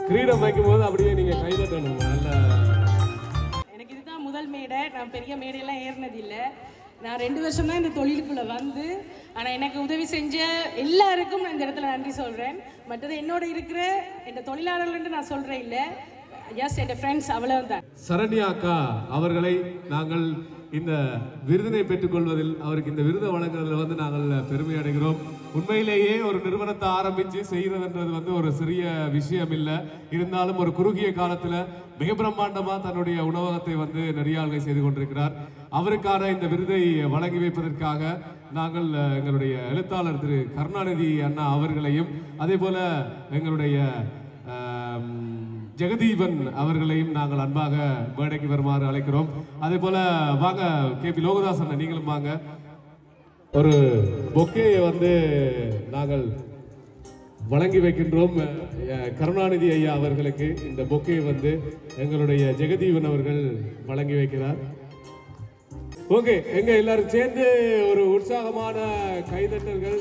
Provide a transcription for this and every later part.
கிரீடம் வைக்கும்போது அப்படியே நீங்க கைதட்டணும். நல்ல எனக்கு இதுதான் முதல் மேடை. நான் பெரிய மேடையெல்லாம் ஏறினது இல்லை. நான் 2 வருஷம் தான் இந்த தொழிலுக்குள்ளே வந்து, ஆனால் எனக்கு உதவி செஞ்ச எல்லாருக்கும் நான் இந்த இடத்துல நன்றி சொல்கிறேன். மற்றது என்னோட இருக்கிற இந்த தொழிலாளர்கள்னு நான் சொல்கிறேன் இல்லை, எஸ் என் ஃப்ரெண்ட்ஸ் அவ்வளவுதான். சரண்யா அக்கா அவர்களை நாங்கள் இந்த விருதினை பெற்றுக்கொள்வதில், அவருக்கு இந்த விருதை வழங்குறதுல வந்து நாங்கள் பெருமை அடைகிறோம். உண்மையிலேயே ஒரு நிறுவனத்தை ஆரம்பித்து செய்கிறதுன்றது ஒரு சிறிய விஷயம் இல்லை. இருந்தாலும் ஒரு குறுகிய காலத்தில் மிக பிரம்மாண்டமாக தன்னுடைய உணவகத்தை நெறியாள்கை செய்து கொண்டிருக்கிறார். அவருக்கான இந்த விருதை வழங்கி வைப்பதற்காக நாங்கள் எங்களுடைய எழுத்தாளர் திரு கருணாநிதி அண்ணா அவர்களையும், அதே போல எங்களுடைய ஜெகதீவன் அவர்களையும் நாங்கள் அன்பாக மேடைக்கு வருமாறு அழைக்கிறோம். அதே போல வாங்க KP லோகதாசன், நீங்களும் வாங்க. ஒரு பொக்கேயை நாங்கள் வழங்கி வைக்கின்றோம் கருணாநிதி ஐயா அவர்களுக்கு. இந்த பொக்கே எங்களுடைய ஜெகதீவன் அவர்கள் வழங்கி வைக்கிறார். ஓகே, எங்க எல்லாரும் சேர்ந்து ஒரு உற்சாகமான கைதட்டல்கள்.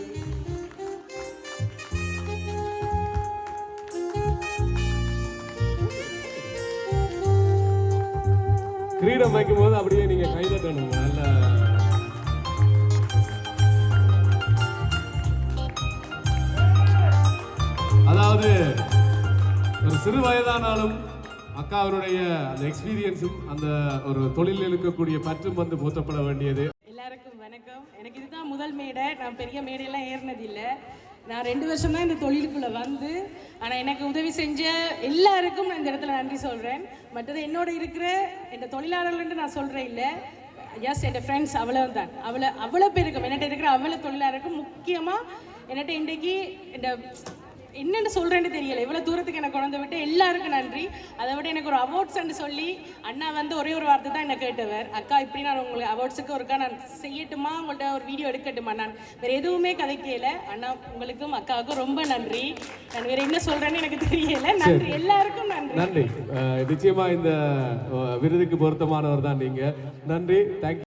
கிரீடம் வைக்கும்போது அப்படியே நீங்க கைதட்டணும். நல்ல அதாவது ஒரு சிறு வயதானாலும் அக்காவுடைய அந்த எக்ஸ்பீரியன்ஸும் அந்த ஒரு தொழிலில் இருக்கக்கூடிய பற்றும் போற்றப்பட வேண்டியது. எல்லாருக்கும் வணக்கம். எனக்கு இதுதான் முதல் மேடை. நான் பெரிய மேடையெல்லாம் ஏறினது இல்லை. நான் 2 வருஷம் தான் இந்த தொழிலுக்குள்ளே வந்து, ஆனால் எனக்கு உதவி செஞ்ச எல்லாருக்கும் நான் இந்த இடத்துல நன்றி சொல்கிறேன். மற்றது என்னோட இருக்கிற இந்த தொழிலாளர்கள்னு நான் சொல்கிறேன் இல்லை, எஸ் என் ஃப்ரெண்ட்ஸ் அவ்வளவுதான். அவ்வளோ பேருக்கும் என்கிட்ட இருக்கிற அவ்வளோ தொழிலாளருக்கும், முக்கியமாக என்கிட்ட இன்றைக்கு இந்த என்னென்னு சொல்கிறேன்னு தெரியல, இவ்வளோ தூரத்துக்கு எனக்கு கொண்டு விட்டு எல்லாருக்கும் நன்றி. அதை விட எனக்கு ஒரு அவார்ட்ஸ்ன்னு சொல்லி அண்ணா ஒரே ஒரு வார்த்தை தான் என்னை கேட்டவர், அக்கா இப்படி நான் உங்களுக்கு அவார்ட்ஸுக்கு ஒருக்கா நான் செய்யட்டுமா, உங்கள்கிட்ட ஒரு வீடியோ எடுக்கட்டுமா. நான் வேறு எதுவுமே கதைக்கல. அண்ணா உங்களுக்கும் அக்காவுக்கும் ரொம்ப நன்றி. நான் வேறு என்ன சொல்கிறேன்னு எனக்கு தெரியல. நன்றி, எல்லாருக்கும் நன்றி. நன்றி. நிச்சயமாக இந்த விருதுக்கு பொருத்தமானவர் தான் நீங்கள். நன்றி, தேங்க்யூ.